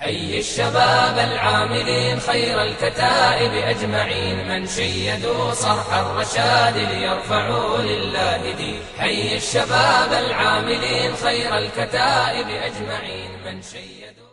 حي الشباب العاملين خير الكتائب أجمعين من شيدوا صرح الرشاد ليرفعوا لله دين. حي الشباب العاملين خير الكتائب أجمعين من شيدوا.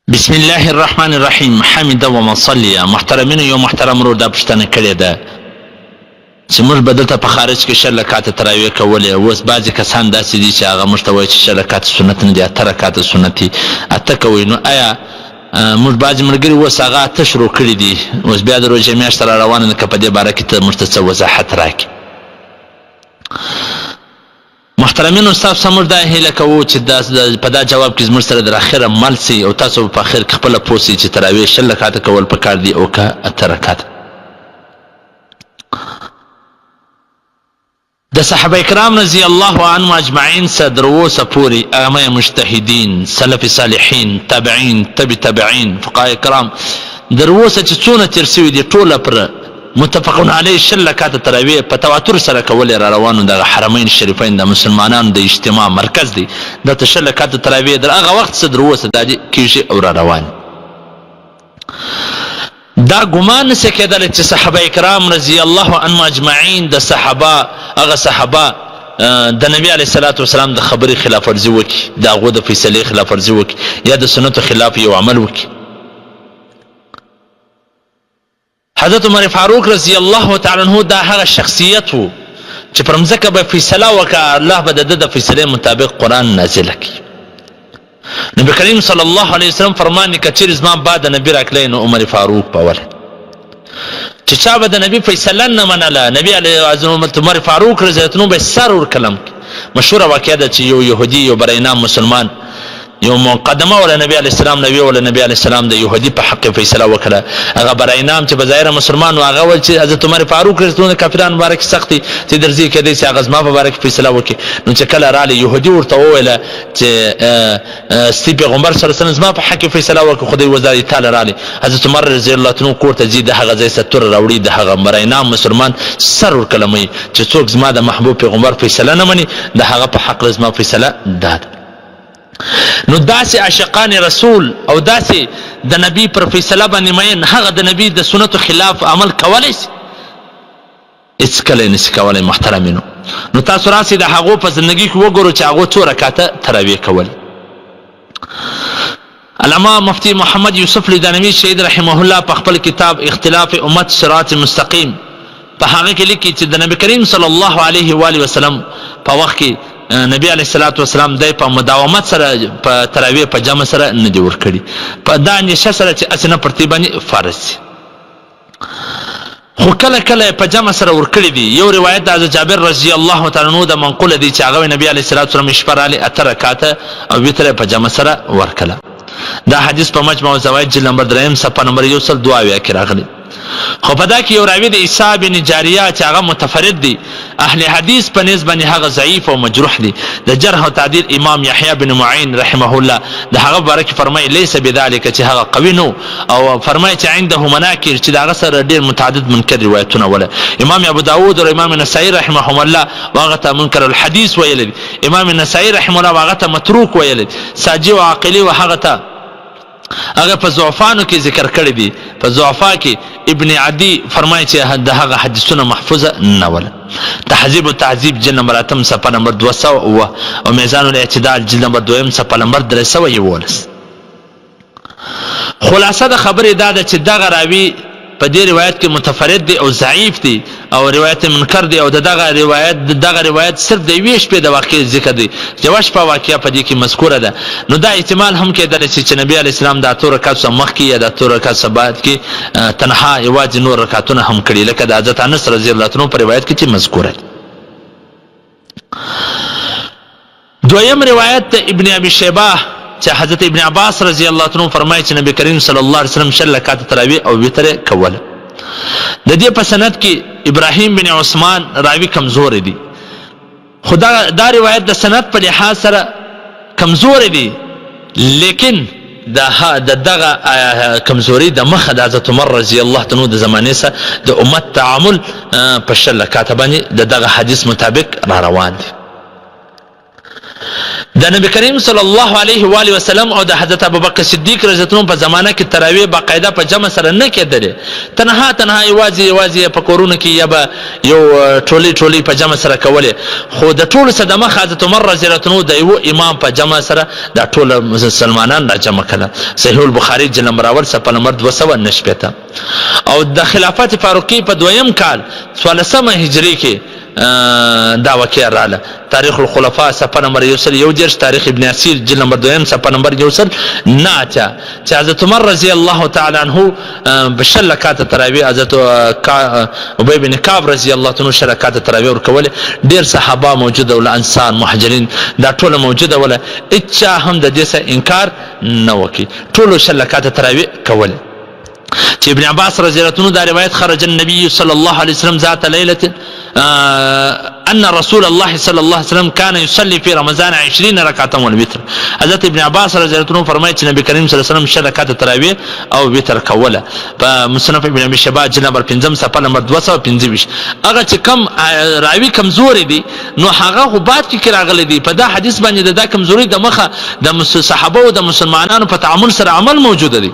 بسم الله الرحمن الرحیم. حمد و مصلی. محترمین یو محترم رو دا پشتنه کړی ده چې موږ به دلته په خارج کې 6 رکعاته تراویح کولې. اوس بعضې کسان داسې دي چې هغه موږ ته وایي چې 6 رکعاته سنت نه دي، 8 رکعاته سنت دي، 8 کوئ. نو آیا موږ بعضې ملګري اوس هغه 8 شروع کړي دي، اوس بیا د روژې میاشت را روانه ده، که په دې باره کې ته موږ ته څه وضاحت راکړي. محترمینو ستاسو موږ دا هیله کوو چې په دا جواب کې زموږ سره در اخره مل سي او تاسو په اخر کې خپله پوه سئ چې تراویح 6 رکعاته کول پکار دي او که 8 رکعاته. د صحابه کرام رضی الله عنهم اجمعین څخه در اوسه پورې ائمه مجتهدین، سلف صالحین، تابعین، تبع تابعین، فقهای کرام در اوسه چې څونه تېر سوي دي ټوله پر متفقون علیه 6 رکعاته تراویح په تواتر سره کولې را روانو. دغه حرمین شریفین د مسلمانانو د اجتماع مرکز دی. دلته 6 رکعاته تراویح در هغه وخت څخه در اوسه دا کېږي او را روان. دا ګمان نسي کېدلی چې صحابه کرام رضی الله عنهم اجمعین د صحابه هغه صحابه د نبی علیه الصلاة والسلام د خبرې خلاف ورزي وکړي، د هغو د فیصلې خلاف ورزي وکړي، یا د سنتو خلاف یو عمل وکړي. حضرت عمر فاروق رضی الله تعالی عنہ دا هغه شخصیت و چې پر مځکه به فیصله وکړه، الله به د ده د فیصلې مطابق قرآن نازله کړي. نبی کریم صلی الله علیه وسلم فرمانی که چیرې زما بعد نبی راکلی نو عمر فاروق به ولی چې چا به د نبی فیصله نه منله، نبی عمر فاروق رضی الله عنه به سر ورکلم. مشهوره واقعه ده چې یو یهودي یو برینام مسلمان یو مقدمه ولا نبی علیه السلام نبی علیه السلام د یهودي په حق فیصله وکړه. هغه برینام چې بظاهره مسلمان و هغه ول چې حضرت عمر فاروق رضی الله عنه کافرانو باره کې سختي چې درځي کېدی چې هغه زما په باره کې فیصله وکړي. نو چې کله رالی یهودي ورته وویله چې ستی پیغمبر صلی الله علیه وسلم زما په حق فیصله وکړه، خدای وزاري تعالی رالی حضرت عمر رضی الله عنه کور ته ځي، د هغه ځای ستور راوړي، د هغه برینام مسلمان سر ورکلموي چې څوک زما د محبوب پیغمبر فیصله نه مني د هغه په حق زما فیصله ده. نو داسې عاشقان رسول او داسې د نبی پر فیصله باندې مین هغه د نبی د سنتو خلاف عمل کولی شي؟ هېڅکله یې نشي کولی. محترمینو نو تاسو راسئ د هغو په زندګي کې وګورو چې هغو 2 رکعاته تراویح کول. علامه مفتی محمد یوسف لیدانوي شهید رحمه الله په خپل کتاب اختلاف امت صراط مستقیم په هغه کې لیکي چې د نبی کریم صلی الله علیه و آله وسلم په وخت کې نبی علیه الصلاة والسلام دی په مداومت سره په تراویح په جمع سره نه دی ورکړي، په دا اندېشه سره چې هسې نه پرتې باندې فرض شي، خو کله کله په جمع سره ورکړي دي. یو روایت د حضرت جابر رضی الله تعالی عنه د منقوله دی چې هغه نبی علیه الصلاة والسلام شپه راغلې 8 رکعاته او وتر په جمع سره ورکړه. دا حدیث په مجموع الزوائد جلد نمبر 2 صفحه نمبر 102 کې راغلی. خو په دا کې یو راوی د عیسی بن جاریه چې هغه متفرد دی، اهل حدیث په نسبت باندې هغه ضعیف او مجروح دی. د جرح او تعدیل امام یحیی بن معین رحمه الله د هغه باره کې فرمایي لیس بذلک چې هغه قوي نو، او فرمایي چې عنده مناکر چې د هغه سره ډېر متعدد منکر روایتونه وله. امام ابو داود او امام نسائی رحمهم الله هغه ته منکر الحدیث ویل دي، امام نسائی رحمه الله هغه ته متروک ویل دي، ساجي او عاقلی او هغه ته هغه په ضعفانو کې ذکر کړی دي. په ضعفا کې ابن عدی فرمایي چې د هغه حدیثونه محفوظه نه وله. تهذیب و تعذیب جلد نمبر 8 صفحه نمبر 200 او میزان الاعتدال جلد نمبر 2 صفحه نمبر 311. خلاصه د خبرې دا ده چې دغه راوي په دې روایت کې متفرد دی او ضعیف دی او روایت منکر دی، او دغه روایت صرف د یوې شپې د واقعې ذکر دی، یوه شپه واقعه په دې کې مذکوره ده. نو دا احتمال هم کېدلی شي چې نبی علیه السلام د 8 رکعاتو څخه مخکې یا د 8 رکعاتو څخه بعد کې تنها یوازې نور رکعتونه هم کړي، لکه د حضرت انس رضی الله عنه په روایت کې چې مذکوره ده. دویم روایت د ابن ابي شیبه چې حضرت ابن عباس رضی الله عنه فرمایي چې نبی کریم صلی الله علیه وسلم 6 رکعاته تراویح او وتر کوله. د دې په سند کې ابراهیم بن عثمان راوی کمزور دی، خدا دا روایت د سند په لحاظ سره کمزور دی، لیکن دغه کمزوري د مخه د حضرت عمر رضی الله عنه د زمانې سره د امت تعامل په 6 رکعاته باندې دغه حدیث مطابق را روان دی. د نبی کریم صلی الله علیه و آله وسلم او د حضرت ابوبکر صدیق رضی الله عنه په زمانه کې تراویح باقاعده په جمع سره نه کېدلې، تنها یوازې په کورونو کې یا به یو ټولي په جمع سره کولې. خو د ټولو څخه د مخه حضرت عمر رضی الله عنه د یو امام په جمع سره دا ټول مسلمانان را جمع کړل. صحیح البخاری جلد نمبر اول صفحه نمبر 209. او د خلافت فاروقی په دویم کال 14 هجری کې دا واقعه رااله. تاریخ الخلفاء صفحه نمبر 111، تاریخ ابن اسیر جلد نمبر 2 صفحه نمبر 109 چې حضرت عمر رضی الله تعالی عنه بشل رکعات تراویح حضرت ابی بن کعب رضی الله عنه شرکات تراویح ورکول. ډیر صحابه موجوده ول، انصار مهاجرین دا ټول موجوده ول، اچا هم د دې څخه انکار نه وکي، ټول شل رکعات تراویح کول. چې ابن عباس رضی الله عنه دا روایت خرج النبي صلى الله عليه وسلم ذات ليله ان رسول الله صلى الله عليه وسلم كان يصلي في رمضان 20 ركعه والوتر. حضرت ابن عباس رضی الله عنه فرمایي چې نبی کریم صلی الله علیه وسلم 6 رکعات تراویح او وتر کوله. په مصنف ابن ابي شيبه جلد نمبر 5 صفحه نمبر 225. هغه چې کم راوی کمزوري دي نو هغه خو بعد کې راغلي دي په دا حدیث باندې دا کمزوري د مخه د صحابه او د مسلمانانو په تعامل سره عمل موجود دي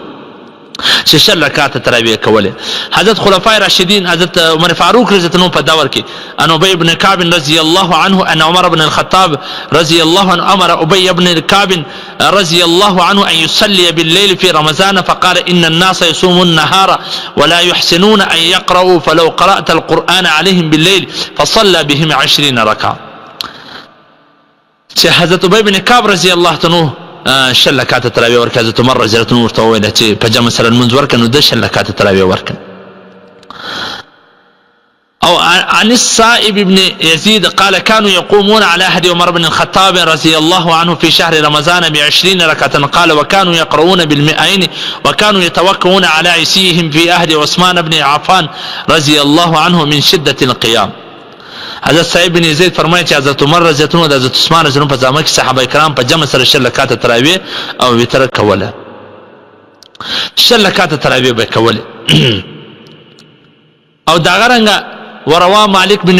چې شل رکعات تراویح کوله. حضرت خلفای راشدین حضرت عمر فاروق رضی الله عنه په دور کې ان ابي بن كعب رضی الله عنه ان عمر بن الخطاب رضی الله عنه امر ابي بن كعب رضی الله عنه ان يصلي بالليل في رمضان فقال ان الناس يصومون النهار ولا يحسنون ان يقرأوا فلو قرأت القرآن عليهم بالليل فصلى بهم 20 ركعه. چې حضرت ابي بن كعب رضی الله عنه شل رکعات تراویح ورکړه. حضرت عمر رضی الله عنه ورته وویل چې په جمع سره لمونځ ورکړه نو د شل رکعات تراویح ورکړه. او عن السائب بن يزيد قال كانوا يقومون على عهد عمر بن الخطاب رضي الله عنه في شهر رمضان ب20 ركعة قال وكانوا يقرؤون بالمئين وكانوا يتوكلون على عصيهم في عهد عثمان بن عفان رضي الله عنه من شدة القيام. حضرت سعید بن زید فرمایي چې حضرت عمر رضی الله عنه د حضرت عثمان رضی الله عنه په زمانه کې صحابه کرام په جمع سره شل رکعات تراویح او وتر کوله. شل رکعات تراویح به کوله. او دا غرنګه وروا مالک بن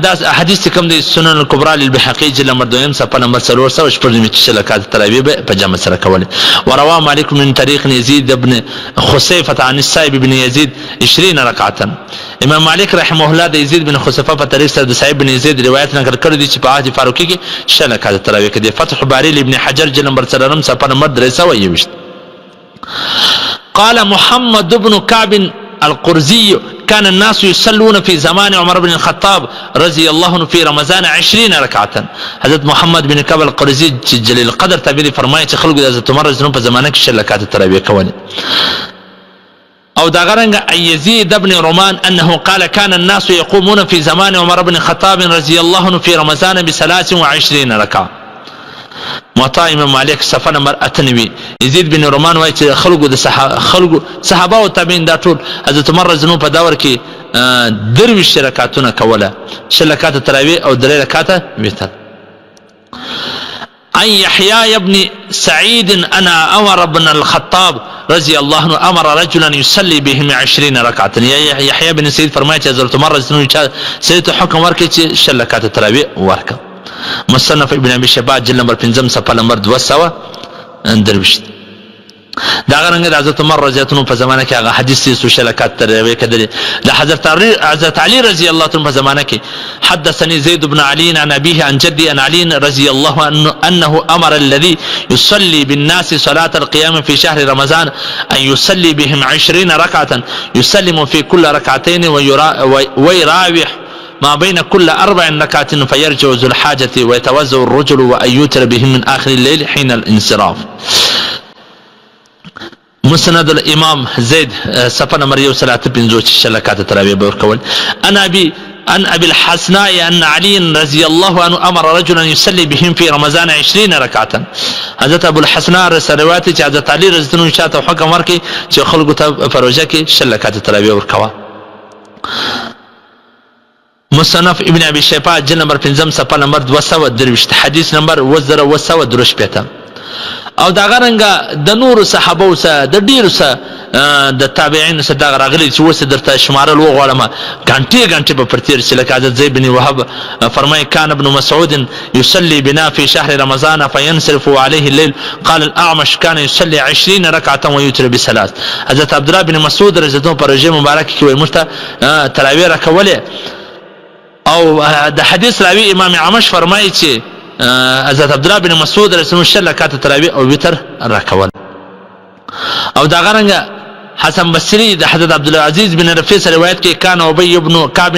دا حدیث کوم دی سنن الکبرى للبحقی جلد نمبر 2 صفحه نمبر 414 شل رکعات تراویح په جمع سره کوله. وروا مالک من طریق یزید بن خصیفه عن السائب بن یزید 20 رکعه. امام مالک رحمه الله د یزید بن خصیفه په طریق سره د سعید بن یزید روایت نقل کړی دی چې په عهد فاروقی کې شل رکعات تراویح کړي. فتح باری لابن حجر جلد نمبر 4 صفحه نمبر 321. قال محمد بن كعب القرزي كان الناس يصلون في زمان عمر بن الخطاب رضي الله عنه في رمضان 20 ركعة. حضرت محمد بن كعب القرزي جلیل القدر تعبیر فرمایي چې خلکو د حضرت عمر رضی الله عنه په زمانه کې شل رکعات تراویح کوله. او دا غرنګ يزيد بن رومان انه قال كان الناس يقومون في زمان عمر بن الخطاب رضي الله عنه في رمضان ب23 ركعة. موطا امام مالک صفحه نمبر 98. یزید بن رومان وایي چې خلکو صحابه او تابعین دا ټول حضرت عمر رضی الله عنه په دور کې 23 رکعاتونه کوله، شل رکعات تراویح او 3 رکعات وتر. عن يحيى بن سعيد أن عمر بن الخطاب رضي الله عنه أمر رجلا يصلي بهم 20 ركعة. يحيى بن سعيد فرمایي چې حضرت عمر رضی الله عنه سيد حکم ورکړي چې شل رکعات تراویح ورکړه. مصنف ابن ابي شيبه جلد نمبر 5 صفحه نمبر 223. دا غرنګ د حضرت عمر رضی الله عنه په زمانه کې هغه حدیث چې شل رکعات تراویح کړي. د حضرت علي رضی الله عنه په زمانه کې حدثني زيد بن علي عن ابيه عن جدي عن علي رضي الله عنه انه امر الذي يصلي بالناس صلاة القيام في شهر رمضان ان يصلي بهم 20 ركعة يسلم في كل ركعتين ويراوح ما بين كل 4 ركعات فيرجع ذو الحاجة ويتوزع الرجل وأن يوتر بهم من آخر الليل حين الانصراف. مسند الامام زید صفحه نمبر 135 شل رکعات تراویح ورکول. عن ابي الحسناء ان علي رضي الله عنه امر رجلا يصلي بهم في رمضان 20 ركعة. حضرت ابو الحسناء روایت چې حضرت علي رضی الله عنه شاته حکم ورکړي چې خلکو ته په روزه کې شل رکعات تراویح ورکوا. مصنف ابن ابي شيبه جلد نمبر 5 صفحه نمبر 223 حديث نمبر 1935. او دغه رنګه د نورو صحابو سره د ډیرو سره د تابعین سره دغه راغلي چې اوس درته شمارل وغواړم غنټې به پر تېر شي. لکه حضرت زید بن وهب فرمایي کان ابن مسعود يصلي بنا في شهر رمضان فينصرف عليه الليل قال الاعمش كان يصلي 20 ركعه ويوتر بثلاث. حضرت عبدالله بن مسعود رضی الله عنه پر رژه مبارک کې وایي موږ ته تراویح راکولې او د حدیث راوی امام عمش فرمایي چې حضرت عبدالله بن مسعود رضی الله عنه شل رکعات تراویح او وتر راکول. او دا غرنګه حسن بصری د حضرت عبد العزيز بن رفيع روایت کې کان ابي بن كعب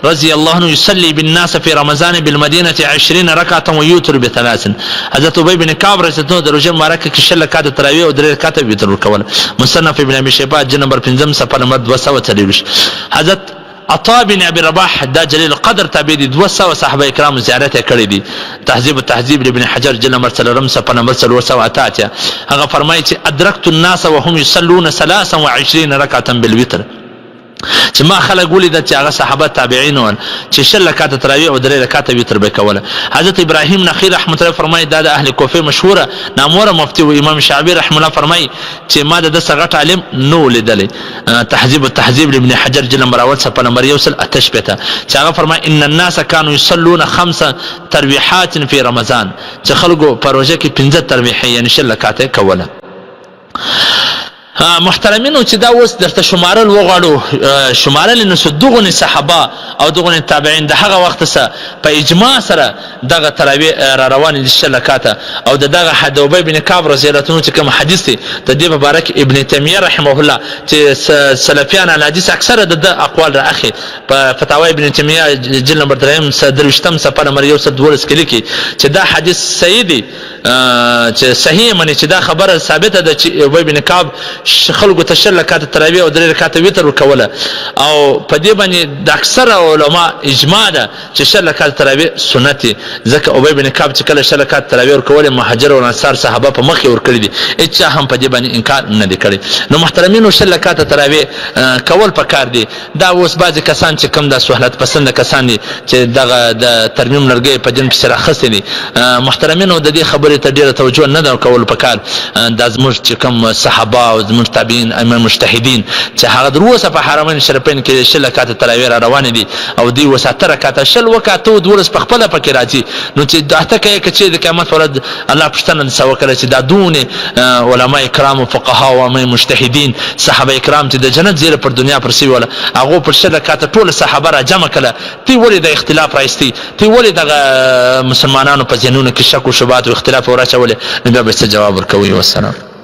رضي الله عنه يصلي بالناس في رمضان بالمدينه 20 ركعه ويوتر بثلاث. حضرت ابي بن كعب رضی الله عنه د روزه مبارکه کې شل رکعات تراویح او 3 رکعات وتر ورکول. مصنف ابن ابي شيبه جلد نمبر 5 صفحه نمبر 243. حضرت عطاء بن ابي رباح دا جلیل القدر تابعی دي 200 صحابه کرام زیارت کړی دي. تهذیب التهذیب لابن حجر جلد نمبر 3 صفحه نمبر 308 هغه فرمایي چې ادرکت الناس وهم يصلون 23 ركعه بالوتر چې ما خلک ولیدل چې هغه صحابه تابعین ول چې شل رکعات تراویح او 3 رکعات وتر به کوله. حضرت ابراهیم نخعی رحمت الله فرمایي دا د اهل کوفه مشهوره ناموره مفتی و امام شعبی رحمه الله فرمایي چې ما د صغت عالم نو لیدل. تهذیب التهذیب لابن حجر جلد نمبر 1 صفحه نمبر 1 چې هغه فرمایي ان الناس كانوا يصلون 5 تراويحات في رمضان چې خلکو پروژه کې 15 تراویح یعنی شل رکعات کوله. محترمینو چې دا اوس درته شمارل وغواړو شمارل نو دغه صحابه او دغه تابعین د هغه وخت سره په اجماع سره دغه تراویح را روان دي شل رکعات او دغه حد ابي بن كعب رضی الله عنه چې کوم حدیث دی د دې مبارک ابن تیمیه رحمه الله چې سلفیان الحدیث اکثره د اقوال را اخی په فتاوی ابن تیمیه جلد نمبر 3 صفحه نمبر 112 کې لیکي چې دا حدیث صحیح دی چې صحیح معنی چې دا خبره ثابته ده چې ابي بن كعب خلکو ته شل رکعات تراویح او 3 رکعات وتر ورکوله او په دې باندې د اکثر علما اجماع ده چې شل رکعات تراویح سنت دي ځکه ابي بن كعب چې کله شل رکعات تراویح ورکوله مهاجر او انصار صحابه په مخ ورکړي دي هیڅ هم په دې باندې انکار نه دي کړی. نو محترمینو شل رکعات تراویح کول پکار دي. دا اوس بعض کسان چې کم د سہولت پسند کسان دي چې دغه د ترمیم لرګي په جن کې سره خسته دي محترمینو د دې خبرې ته ډیره توجه نه ده کول پکار. د زموږ چې کم صحابه او زموږ تابعین ائمه مجتهدین چې هغه دروسه په حرمین شریفین کې شل رکعات تراویح روان دي او دی وساتره رکعات شل وکاته او دورس په خپل پکې راځي. نو چې داته کې چې د قیامت ورځ الله پښتنه سو کړی چې دا دونه علما کرام او فقها او ائمه مجتهدین صحابه کرام چې د جنت زیره پر دنیا پر سی ولا هغه پر شل رکعات ټول صحابه را جمع کړه. تی ولې د اختلاف راځي تی ولې د مسلمانانو په ذهنونو کې شک او شبهات او اختلاف ورچولې نو به څه جواب ورکوي. والسلام.